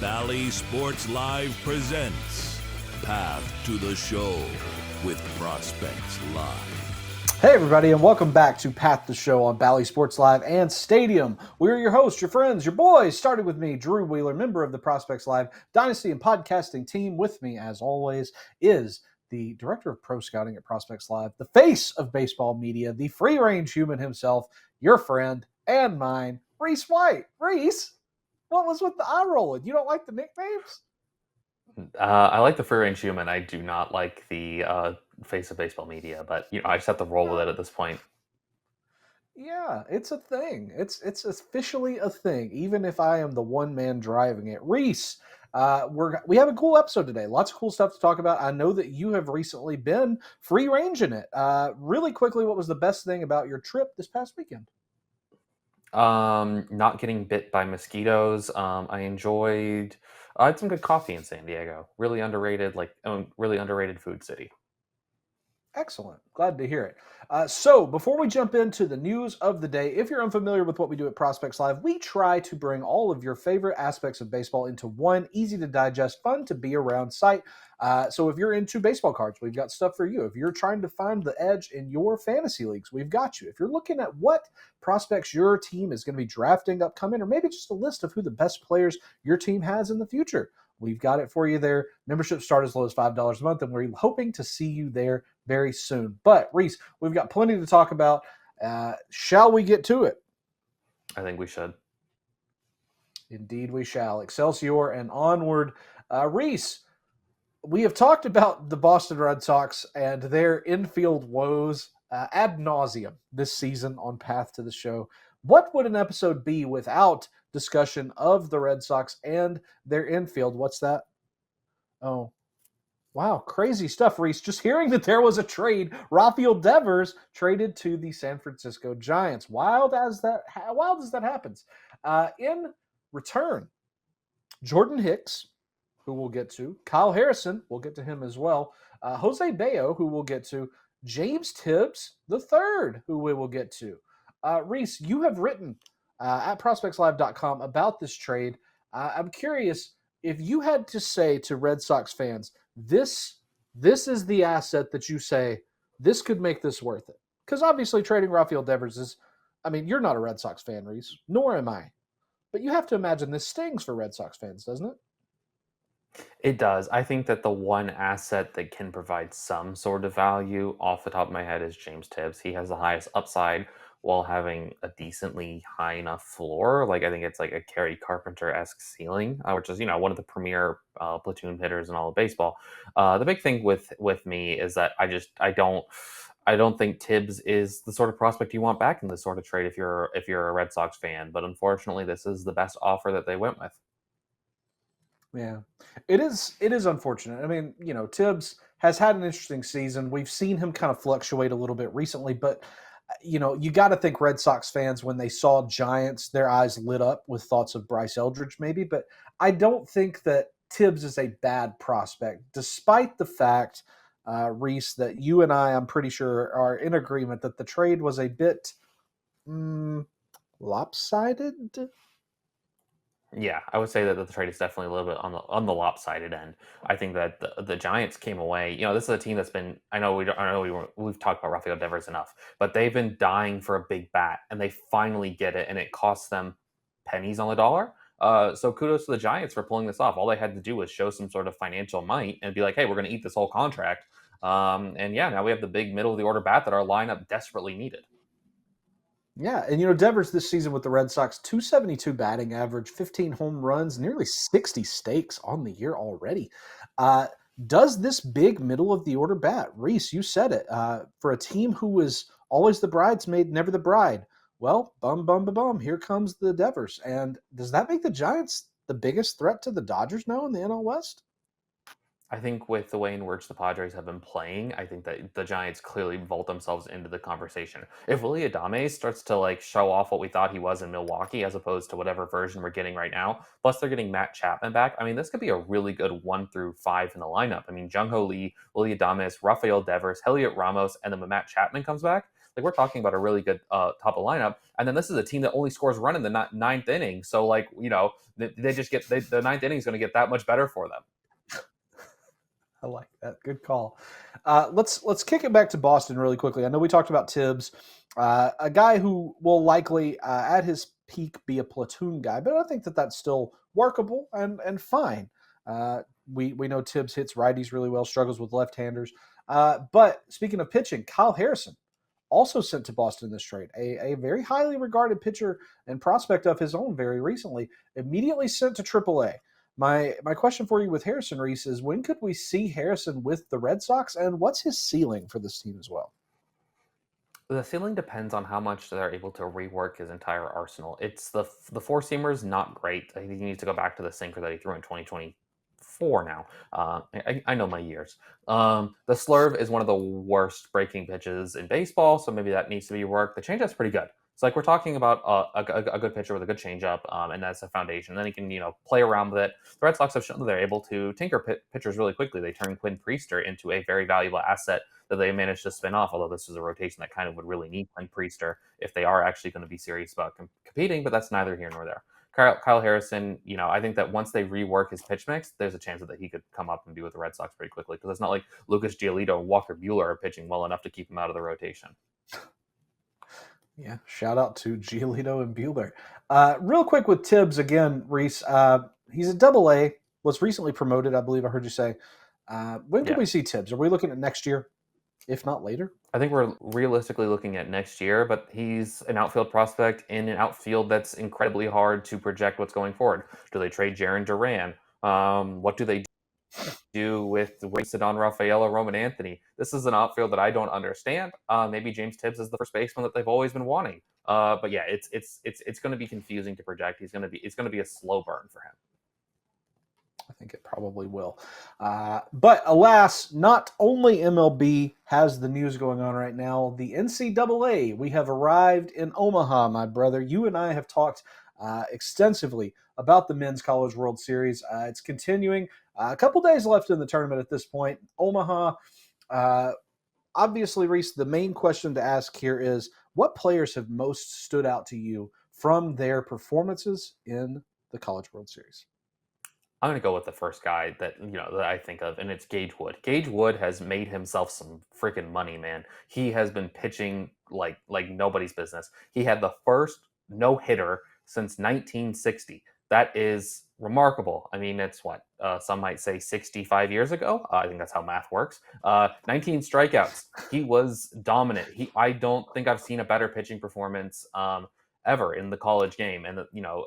Bally Sports Live presents Path to the Show with Prospects Live. Hey everybody, and welcome back to Path to the Show on Bally Sports Live and Stadium. We're your hosts, your friends, your boys, starting with me, Drew Wheeler, member of the Prospects Live Dynasty and Podcasting team. With me, as always, is the Director of Pro Scouting at Prospects Live, the face of baseball media, the free-range human himself, your friend and mine, Reese White. Reese, what was with the eye rolling? You don't like the nicknames? I like the free-range human. I do not like the face of baseball media, but I just have to roll with it at this point. Yeah, it's a thing. It's officially a thing, even if I am the one man driving it. Reese, we have a cool episode today. Lots of cool stuff to talk about. I know that you have recently been free ranging it. Really quickly, what was the best thing about your trip this past weekend? Not getting bit by mosquitoes. I had some good coffee in San Diego. Really underrated, really underrated food city. Excellent. Glad to hear it. So before we jump into the news of the day, if you're unfamiliar with what we do at Prospects Live, we try to bring all of your favorite aspects of baseball into one easy to digest, fun to be around site. So if you're into baseball cards, we've got stuff for you. If you're trying to find the edge in your fantasy leagues, we've got you. If you're looking at what prospects your team is going to be drafting upcoming, or maybe just a list of who the best players your team has in the future, we've got it for you there. Membership start as low as $5 a month, and we're hoping to see you there very soon. But, Reese, we've got plenty to talk about. Shall we get to it? I think we should. Indeed we shall. Excelsior and onward. Reese, we have talked about the Boston Red Sox and their infield woes ad nauseum this season on Path to the Show. What would an episode be without discussion of the Red Sox and their infield? What's that? Oh, wow, crazy stuff, Reese. Just hearing that there was a trade, Rafael Devers traded to the San Francisco Giants. Wild as that happens. In return, Jordan Hicks, who we'll get to, Kyle Harrison, we'll get to him as well, Jose Bayo, who we'll get to, James Tibbs III, who we will get to. Reese, you have written at prospectslive.com about this trade. I'm curious, if you had to say to Red Sox fans, this is the asset that you say, this could make this worth it. Because obviously trading Rafael Devers is, you're not a Red Sox fan, Reese, nor am I. But you have to imagine this stings for Red Sox fans, doesn't it? It does. I think that the one asset that can provide some sort of value off the top of my head is James Tibbs. He has the highest upside while having a decently high enough floor. I think it's like a Kerry Carpenter-esque ceiling, which is, one of the premier platoon hitters in all of baseball. The big thing with me is that I don't think Tibbs is the sort of prospect you want back in this sort of trade if you're a Red Sox fan. But unfortunately, this is the best offer that they went with. Yeah, it is unfortunate. Tibbs has had an interesting season. We've seen him kind of fluctuate a little bit recently, but you got to think Red Sox fans, when they saw Giants, their eyes lit up with thoughts of Bryce Eldridge maybe, but I don't think that Tibbs is a bad prospect, despite the fact, Reese, that you and I'm pretty sure are in agreement that the trade was a bit lopsided. Yeah, I would say that the trade is definitely a little bit on the lopsided end. I think that the Giants came away. This is a team that's been. We've talked about Rafael Devers enough, but they've been dying for a big bat, and they finally get it, and it costs them pennies on the dollar. So kudos to the Giants for pulling this off. All they had to do was show some sort of financial might and be like, "Hey, we're going to eat this whole contract." And yeah, now we have the big middle of the order bat that our lineup desperately needed. Yeah, and Devers this season with the Red Sox, 272 batting average, 15 home runs, nearly 60 steaks on the year already. Does this big middle of the order bat, Reese, you said it, for a team who was always the bridesmaid, never the bride, well, bum, here comes the Devers. And does that make the Giants the biggest threat to the Dodgers now in the NL West? I think with the way in which the Padres have been playing, I think that the Giants clearly vault themselves into the conversation. If Willy Adames starts to show off what we thought he was in Milwaukee, as opposed to whatever version we're getting right now, plus they're getting Matt Chapman back, this could be a really good 1 through 5 in the lineup. Jung Ho Lee, Willy Adames, Rafael Devers, Heliot Ramos, and then when Matt Chapman comes back, Like, we're talking about a really good top of lineup, and then this is a team that only scores run in the ninth inning. So, like, they just get the ninth inning is going to get that much better for them. I like that. Good call. Let's kick it back to Boston really quickly. I know we talked about Tibbs, a guy who will likely at his peak be a platoon guy, but I think that that's still workable and fine. We know Tibbs hits righties really well, struggles with left-handers. But speaking of pitching, Kyle Harrison also sent to Boston this trade, a very highly regarded pitcher and prospect of his own very recently, immediately sent to AAA. My question for you with Harrison, Reese, is when could we see Harrison with the Red Sox, and what's his ceiling for this team as well? The ceiling depends on how much they're able to rework his entire arsenal. It's the four seamers not great. I think he needs to go back to the sinker that he threw in 2024. Now, I know my years. The slurve is one of the worst breaking pitches in baseball, so maybe that needs to be worked. The changeup's pretty good. It's like we're talking about a good pitcher with a good changeup, and that's a foundation. Then he can play around with it. The Red Sox have shown that they're able to tinker pitchers really quickly. They turned Quinn Priester into a very valuable asset that they managed to spin off, although this is a rotation that kind of would really need Quinn Priester if they are actually going to be serious about competing, but that's neither here nor there. Kyle Harrison, I think that once they rework his pitch mix, there's a chance that he could come up and be with the Red Sox pretty quickly, because it's not like Lucas Giolito and Walker Buehler are pitching well enough to keep him out of the rotation. Yeah, shout out to Giolito and Buehler. Real quick with Tibbs again, Reese. He's a Double-A, was recently promoted, I believe I heard you say. When can we see Tibbs? Are we looking at next year, if not later? I think we're realistically looking at next year, but he's an outfield prospect in an outfield that's incredibly hard to project what's going forward. Do they trade Jarren Duran? What do they do with Cedon Rafael or Roman Anthony? This is an outfield that I don't understand. Maybe James Tibbs is the first baseman that they've always been wanting. But yeah, it's going to be confusing to project. It's going to be a slow burn for him. I think it probably will. But alas, not only MLB has the news going on right now, the NCAA, we have arrived in Omaha, my brother. You and I have talked extensively about the Men's College World Series. It's continuing. A couple days left in the tournament at this point. Omaha, obviously, Reese, the main question to ask here is, what players have most stood out to you from their performances in the College World Series? I'm going to go with the first guy that I think of, and it's Gage Wood. Gage Wood has made himself some freaking money, man. He has been pitching like nobody's business. He had the first no-hitter since 1960. That is remarkable. I mean, it's what some might say 65 years ago. I think that's how math works. 19 strikeouts. He was dominant. I don't think I've seen a better pitching performance ever in the college game. And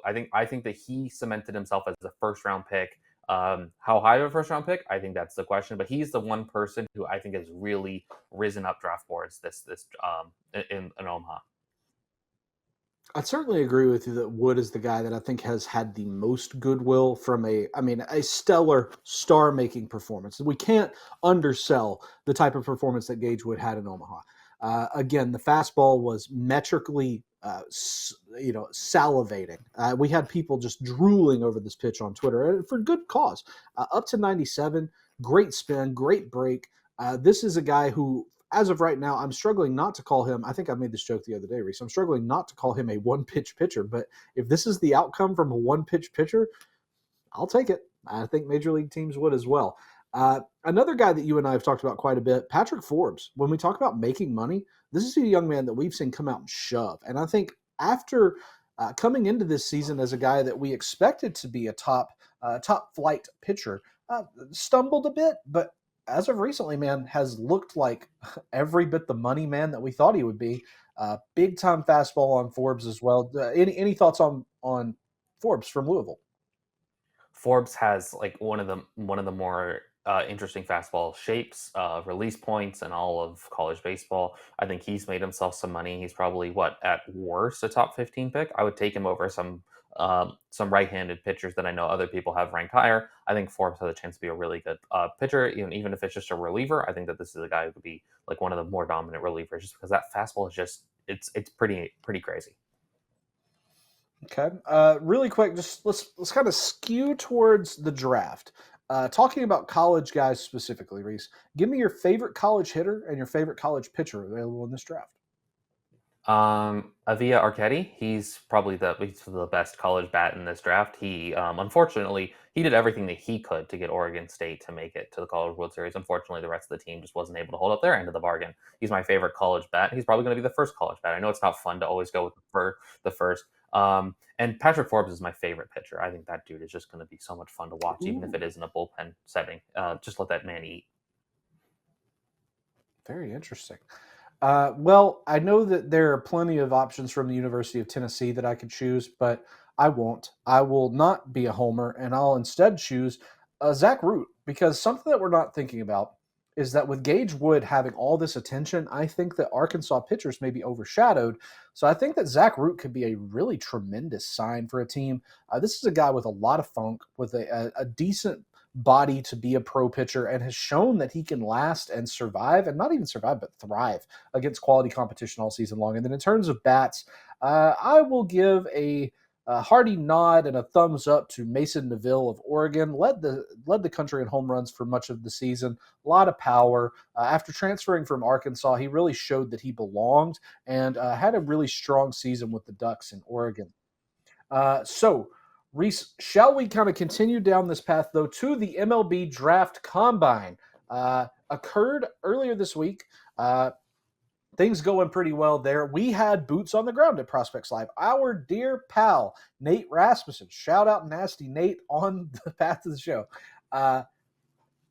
I think that he cemented himself as a first round pick. How high of a first round pick? I think that's the question. But he's the one person who I think has really risen up draft boards in Omaha. I'd certainly agree with you that Wood is the guy that I think has had the most goodwill from a stellar star-making performance. We can't undersell the type of performance that Gage Wood had in Omaha. Again, the fastball was metrically salivating. We had people just drooling over this pitch on Twitter for good cause. Up to 97, great spin, great break. This is a guy who, as of right now, I'm struggling not to call him. I think I made this joke the other day, Reese. I'm struggling not to call him a one-pitch pitcher, but if this is the outcome from a one-pitch pitcher, I'll take it. I think major league teams would as well. Another guy that you and I have talked about quite a bit, Patrick Forbes. When we talk about making money, this is a young man that we've seen come out and shove. And I think after coming into this season as a guy that we expected to be a top flight pitcher, stumbled a bit, but as of recently, man, has looked like every bit the money man that we thought he would be. Big time fastball on Forbes as well. Any thoughts on Forbes from Louisville? Forbes has like one of the more interesting fastball shapes, release points, and all of college baseball. I think he's made himself some money. He's probably at worst a top 15 pick. I would take him over some right-handed pitchers that I know other people have ranked higher. I think Forbes has a chance to be a really good pitcher, even if it's just a reliever. I think that this is a guy who could be like one of the more dominant relievers, just because that fastball is just it's pretty crazy. Okay. Really quick, just let's kind of skew towards the draft. Talking about college guys specifically, Reese, give me your favorite college hitter and your favorite college pitcher available in this draft. Avia Arquette, he's probably the best college bat in this draft. He unfortunately he did everything that he could to get Oregon State to make it to the College World Series. Unfortunately, the rest of the team just wasn't able to hold up their end of the bargain. He's my favorite college bat. He's probably going to be the first college bat. I know it's not fun to always go with the first. And Patrick Forbes is my favorite pitcher. I think that dude is just going to be so much fun to watch, even if it is in a bullpen setting. Just let that man eat. Very interesting. Well, I know that there are plenty of options from the University of Tennessee that I could choose, but I won't. I will not be a homer, and I'll instead choose Zach Root, because something that we're not thinking about is that with Gage Wood having all this attention, I think that Arkansas pitchers may be overshadowed. So I think that Zach Root could be a really tremendous sign for a team. This is a guy with a lot of funk, with a decent body to be a pro pitcher, and has shown that he can last and survive, and not even survive, but thrive against quality competition all season long. And then in terms of bats, I will give a hearty nod and a thumbs up to Mason Neville of Oregon. Led the country in home runs for much of the season. A lot of power. After transferring from Arkansas, he really showed that he belonged, and had a really strong season with the Ducks in Oregon. So, Reese, shall we kind of continue down this path, though, to the MLB Draft Combine? Occurred earlier this week. Things going pretty well there. We had boots on the ground at Prospects Live. Our dear pal, Nate Rasmussen. Shout out Nasty Nate on the path to the show.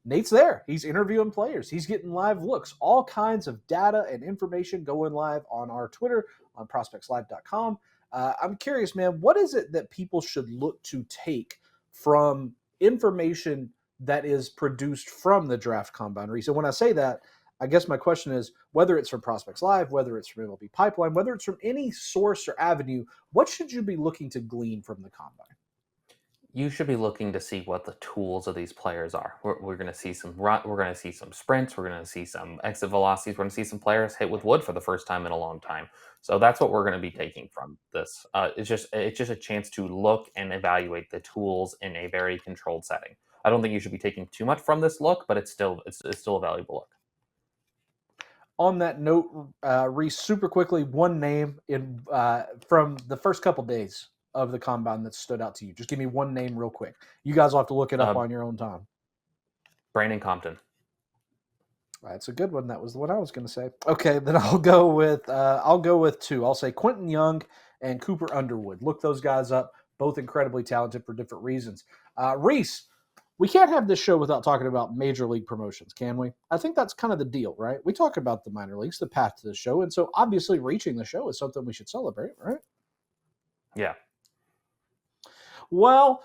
Nate's there. He's interviewing players. He's getting live looks. All kinds of data and information going live on our Twitter, on prospectslive.com. I'm curious, man, what is it that people should look to take from information that is produced from the Draft Combine, Reese? And when I say that, I guess my question is, whether it's from Prospects Live, whether it's from MLB Pipeline, whether it's from any source or avenue, what should you be looking to glean from the Combine? You should be looking to see what the tools of these players are. We're going to see some run, we're going to see some sprints, we're going to see some exit velocities, we're going to see some players hit with wood for the first time in a long time. So that's what we're going to be taking from this. It's just a chance to look and evaluate the tools in a very controlled setting. I don't think you should be taking too much from this look, but it's still a valuable look. On that note, Reese, super quickly, one name in from the first couple days of the Combine that stood out to you. Just give me one name real quick. You guys will have to look it up on your own time. Brandon Compton. That's a good one. That was the one I was going to say. Okay, then I'll go with two. I'll say Quentin Young and Cooper Underwood. Look those guys up. Both incredibly talented for different reasons. Reese, we can't have this show without talking about major league promotions, can we? I think that's kind of the deal, right? We talk about the minor leagues, the path to the show, and so obviously reaching the show is something we should celebrate, right? Yeah. Well,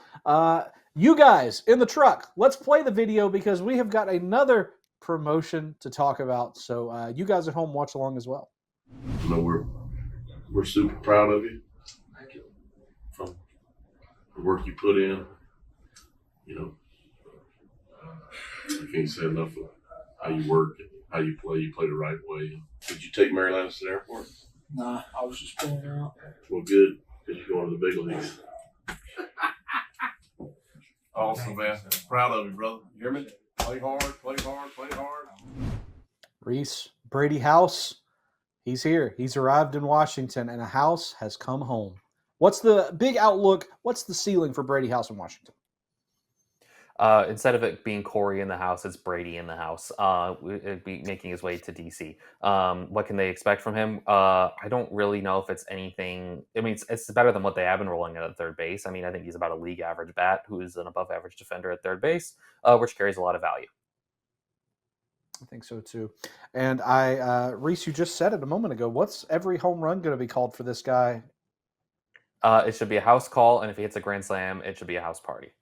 you guys in the truck, let's play the video because we have got another promotion to talk about. So you guys at home, watch along as well. You know, we're super proud of you. Thank you. From the work you put in, you know, I can't say enough of how you work and how you play. You play the right way. Did you take Mary Lannis to the airport? Nah, I was just pulling her out. Well, good, because you're going to the big leagues. Awesome, man. Proud of you, brother. You hear me? Play hard, play hard, play hard. Reese, Brady House, he's here. He's arrived in Washington, and a house has come home. What's the big outlook? What's the ceiling for Brady House in Washington? Instead of it being Corey in the house, it's Brady in the house. It'd be making his way to DC. What can they expect from him? I don't really know if it's anything. I mean, it's better than what they have been rolling at third base. I mean, I think he's about a league average bat who is an above average defender at third base, which carries a lot of value. I think so too. And Reese, you just said it a moment ago. What's every home run going to be called for this guy? It should be a house call, and if he hits a grand slam, it should be a house party.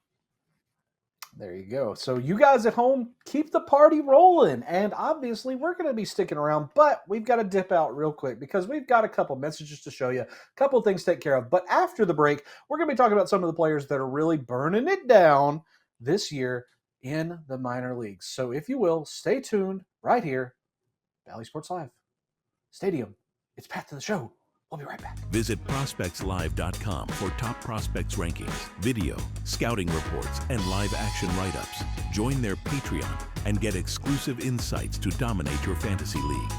There you go. So you guys at home, keep the party rolling. And obviously, we're going to be sticking around, but we've got to dip out real quick because we've got a couple messages to show you, a couple things to take care of. But after the break, we're going to be talking about some of the players that are really burning it down this year in the minor leagues. So if you will, stay tuned right here, Bally Sports Live Stadium. It's Path to the Show. We'll be right back. Visit prospectslive.com for top prospects rankings, video, scouting reports, and live action write-ups. Join their Patreon and get exclusive insights to dominate your fantasy league.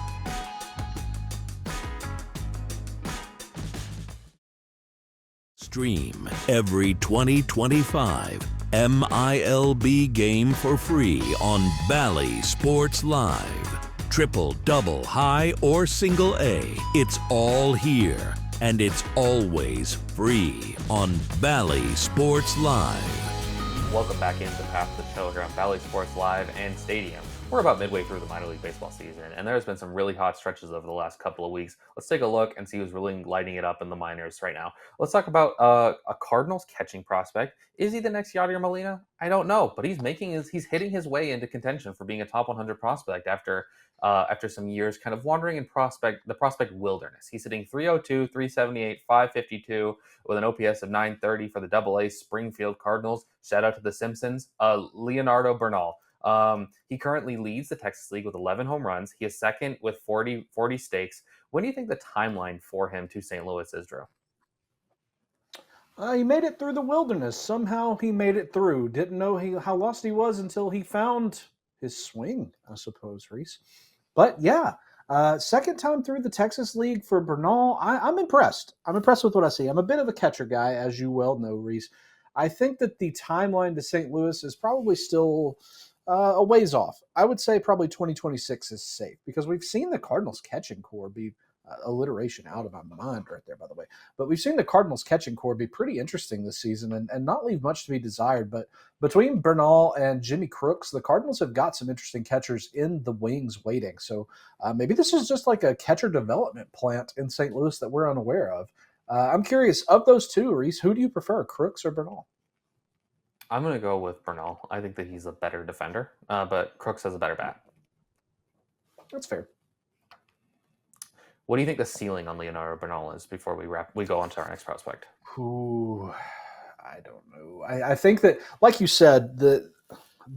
Stream every 2025 MILB game for free on Bally Sports Live. Triple, double, high, or single A, it's all here. And it's always free on Bally Sports Live. Welcome back into Path to the Show here on Bally Sports Live and Stadium. We're about midway through the minor league baseball season, and there's been some really hot stretches over the last couple of weeks. Let's take a look and see who's really lighting it up in the minors right now. Let's talk about a Cardinals catching prospect. Is he the next Yadier Molina? I don't know, but he's hitting his way into contention for being a top 100 prospect after some years kind of wandering in the prospect wilderness. He's hitting 302, 378, 552 with an OPS of 930 for the AA Springfield Cardinals. Shout out to the Simpsons. Leonardo Bernal. He currently leads the Texas League with 11 home runs. He is second with 40 stakes. When do you think the timeline for him to St. Louis is, Drew? He made it through the wilderness. Somehow he made it through. Didn't know how lost he was until he found his swing, I suppose, Reese. But yeah, second time through the Texas League for Bernal. I'm impressed. I'm impressed with what I see. I'm a bit of a catcher guy, as you well know, Reese. I think that the timeline to St. Louis is probably still a ways off. I would say probably 2026 is safe because we've seen the Cardinals catching core be alliteration out of my mind right there, by the way. But we've seen the Cardinals catching core be pretty interesting this season and not leave much to be desired. But between Bernal and Jimmy Crooks, the Cardinals have got some interesting catchers in the wings waiting. So maybe this is just like a catcher development plant in St. Louis that we're unaware of. I'm curious, of those two, Reese, who do you prefer, Crooks or Bernal? I'm going to go with Bernal. I think that he's a better defender, but Crooks has a better bat. That's fair. What do you think the ceiling on Leonardo Bernal is before we go on to our next prospect? Ooh, I don't know. I think that, like you said, the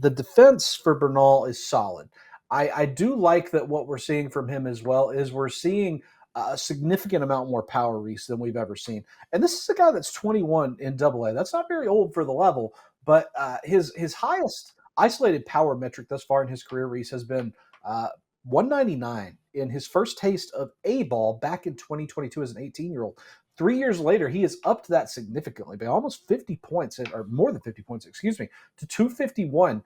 defense for Bernal is solid. I do like that what we're seeing from him as well is we're seeing a significant amount more power, Reese, than we've ever seen. And this is a guy that's 21 in AA. That's not very old for the level, but his highest isolated power metric thus far in his career, Reese, has been 199 in his first taste of A ball back in 2022 as an 18-year-old. 3 years later, he is upped that significantly by almost 50 points, or more than 50 points, to 251.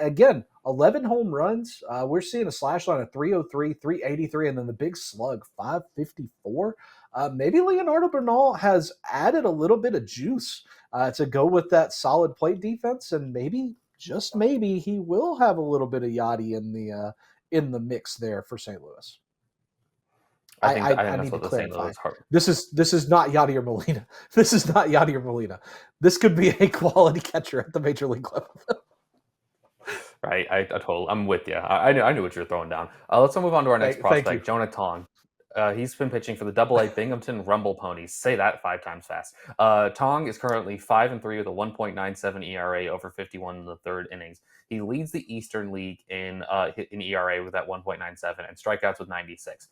Again, 11 home runs. We're seeing a slash line of 303, 383, and then the big slug, 554. Maybe Leonardo Bernal has added a little bit of juice to go with that solid plate defense, and maybe, just maybe, he will have a little bit of Yachty in the mix there for St. Louis. I think I that's need what to the St. clarify. Louis heart. This is not Yadier Molina. This is not Yadier Molina. This could be a quality catcher at the major league level. Right, I'm with you. I knew what you were throwing down. Let's move on to our next prospect, Jonah Tong. He's been pitching for the AA Binghamton Rumble Ponies. Say that 5 times fast. Tong is currently 5-3 with a 1.97 ERA over 51 in the third innings. He leads the Eastern League in ERA with that 1.97 and strikeouts with 96.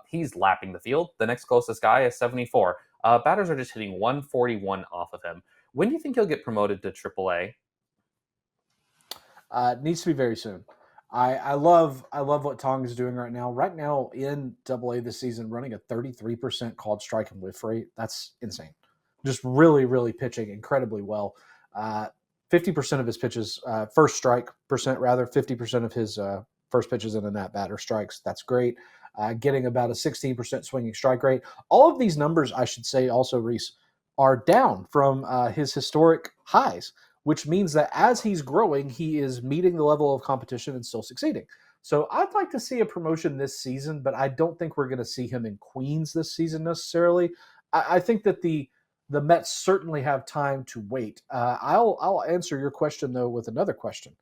He's lapping the field. The next closest guy is 74. Batters are just hitting 141 off of him. When do you think he'll get promoted to AAA? Needs to be very soon. I love what Tong is doing right now. Right now in AA this season, running a 33% called strike and whiff rate. That's insane. Just really, really pitching incredibly well. 50% of his pitches, first strike percent rather, 50% of his first pitches in a at bat are strikes. That's great. Getting about a 16% swinging strike rate. All of these numbers, I should say also, Reese, are down from his historic highs, which means that as he's growing, he is meeting the level of competition and still succeeding. So I'd like to see a promotion this season, but I don't think we're going to see him in Queens this season necessarily. I think that the Mets certainly have time to wait. I'll answer your question, though, with another question.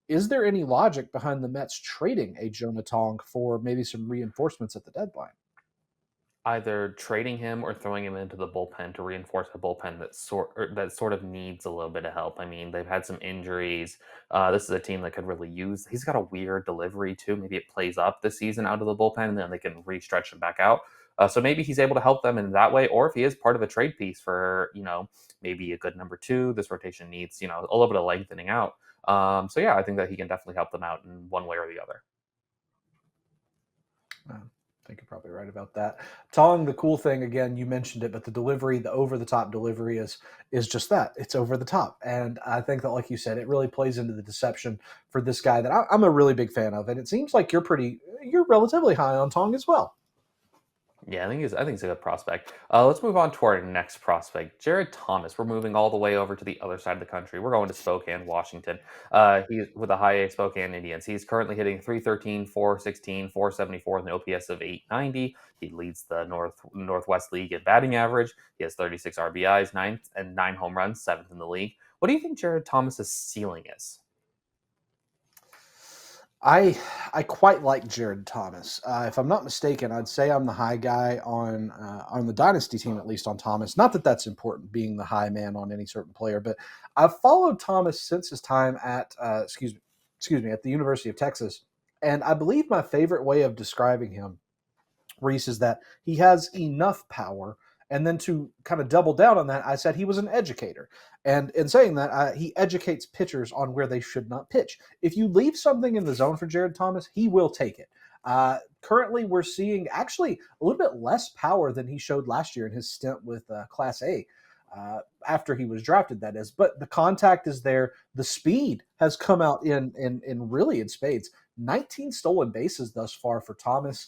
Is there any logic behind the Mets trading a Jonah Tong for maybe some reinforcements at the deadline? Either trading him or throwing him into the bullpen to reinforce a bullpen that sort of needs a little bit of help. I mean, they've had some injuries. This is a team that could really use. He's got a weird delivery too. Maybe it plays up this season out of the bullpen, and then they can re-stretch him back out. So maybe he's able to help them in that way, or if he is part of a trade piece for maybe a good number 2. This rotation needs a little bit of lengthening out. So yeah, I think that he can definitely help them out in one way or the other. I think you're probably right about that. Tong, the cool thing again, you mentioned it, but the delivery, the over the top delivery is just that. It's over the top. And I think that, like you said, it really plays into the deception for this guy that I'm a really big fan of. And it seems like you're relatively high on Tong as well. Yeah, I think he's a good prospect. Let's move on to our next prospect, Jared Thomas. We're moving all the way over to the other side of the country. We're going to Spokane, Washington. He's with the high A Spokane Indians. He's currently hitting 313, 416, 474 with an OPS of 890. He leads the Northwest League in batting average. He has 36 RBIs, 9 home runs, 7th in the league. What do you think Jared Thomas's ceiling is? I quite like Jared Thomas. If I'm not mistaken, I'd say I'm the high guy on the dynasty team, at least on Thomas. Not that that's important, being the high man on any certain player, but I've followed Thomas since his time at excuse me at the University of Texas, and I believe my favorite way of describing him, Reese, is that he has enough power. And then to kind of double down on that, I said he was an educator. And in saying that, he educates pitchers on where they should not pitch. If you leave something in the zone for Jared Thomas, he will take it. Currently, we're seeing actually a little bit less power than he showed last year in his stint with Class A. After he was drafted, that is. But the contact is there. The speed has come out in really in spades. 19 stolen bases thus far for Thomas.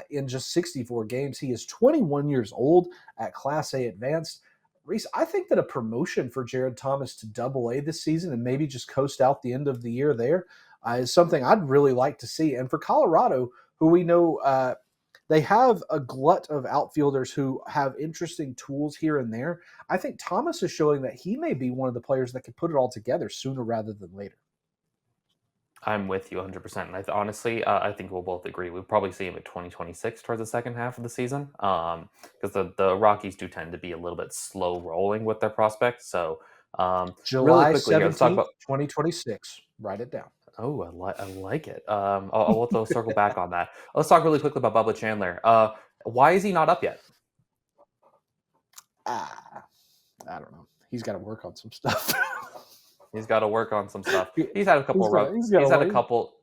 In just 64 games. He is 21 years old at Class A Advanced. Reese, I think that a promotion for Jared Thomas to Double A this season and maybe just coast out the end of the year there is something I'd really like to see. And for Colorado, who we know they have a glut of outfielders who have interesting tools here and there, I think Thomas is showing that he may be one of the players that could put it all together sooner rather than later. I'm with you 100%. And honestly, I think we'll both agree. We'll probably see him at 2026 towards the second half of the season because the Rockies do tend to be a little bit slow rolling with their prospects. So July really quickly, 17th, let's talk about 2026. Write it down. Oh, I like it. I'll also circle back on that. Let's talk really quickly about Bubba Chandler. Why is he not up yet? I don't know. He's got to work on some stuff. He's got to work on some stuff. He's had a couple he's had a couple.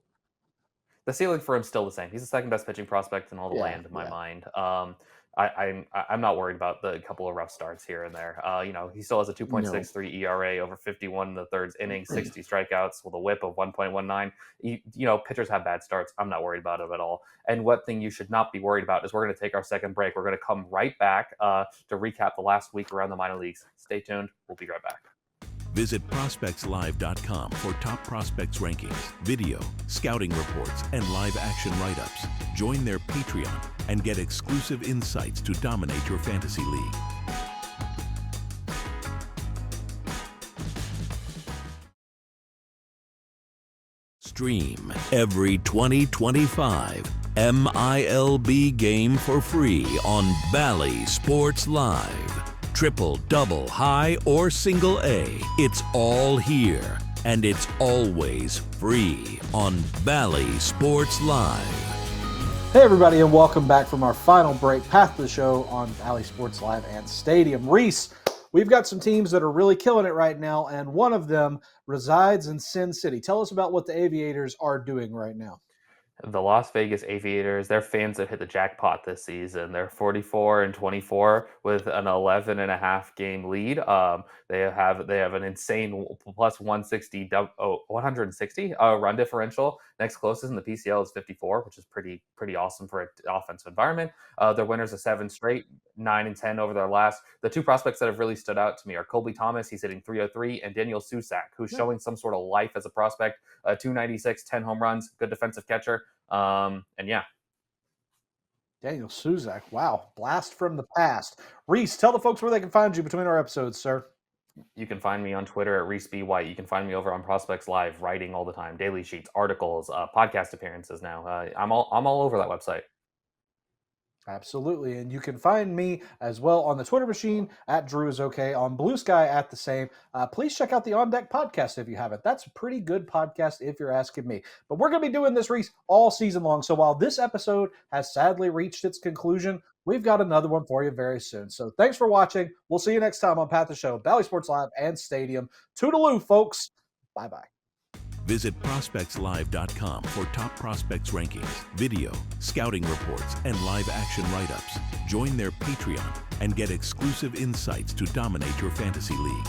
The ceiling for him's still the same. He's the second best pitching prospect in all the land in my mind. I'm not worried about the couple of rough starts here and there. He still has a 2.63 ERA over 51 in the third inning, 60 strikeouts with a WHIP of 1.19. Pitchers have bad starts. I'm not worried about it at all. And one thing you should not be worried about is we're going to take our second break. We're going to come right back to recap the last week around the minor leagues. Stay tuned. We'll be right back. Visit prospectslive.com for top prospects rankings, video, scouting reports, and live action write-ups. Join their Patreon and get exclusive insights to dominate your fantasy league. Stream every 2025 MILB game for free on Bally Sports Live. Triple, double, high, or single A, it's all here. And it's always free on Bally Sports Live. Hey everybody, and welcome back from our final break, Path to the Show on Bally Sports Live and Stadium. Reese, we've got some teams that are really killing it right now, and one of them resides in Sin City. Tell us about what the Aviators are doing right now. The Las Vegas Aviators, their fans have hit the jackpot this season. They're 44-24 with an 11.5 game lead. They have an insane plus 160 run differential. Next closest in the PCL is 54, which is pretty awesome for an offensive environment. Their winners are 7 straight, 9 and 10 over their last. The two prospects that have really stood out to me are Colby Thomas, he's hitting 303, and Daniel Susak, who's showing some sort of life as a prospect. 296, 10 home runs, good defensive catcher. And yeah. Daniel Susak, wow, blast from the past. Reese, tell the folks where they can find you between our episodes, sir. You can find me on Twitter at Reese B. White. You can find me over on Prospects Live, writing all the time, daily sheets, articles, podcast appearances now. I'm all over that website. Absolutely. And you can find me as well on the Twitter machine at Drew is okay, on Blue Sky at the same. Please check out the On Deck podcast if you haven't. That's a pretty good podcast if you're asking me. But we're going to be doing this, Reese, all season long. So while this episode has sadly reached its conclusion, we've got another one for you very soon. So thanks for watching. We'll see you next time on Path to Show, Bally Sports Live and Stadium. Toodaloo, folks. Bye-bye. Visit prospectslive.com for top prospects rankings, video, scouting reports, and live action write-ups. Join their Patreon and get exclusive insights to dominate your fantasy league.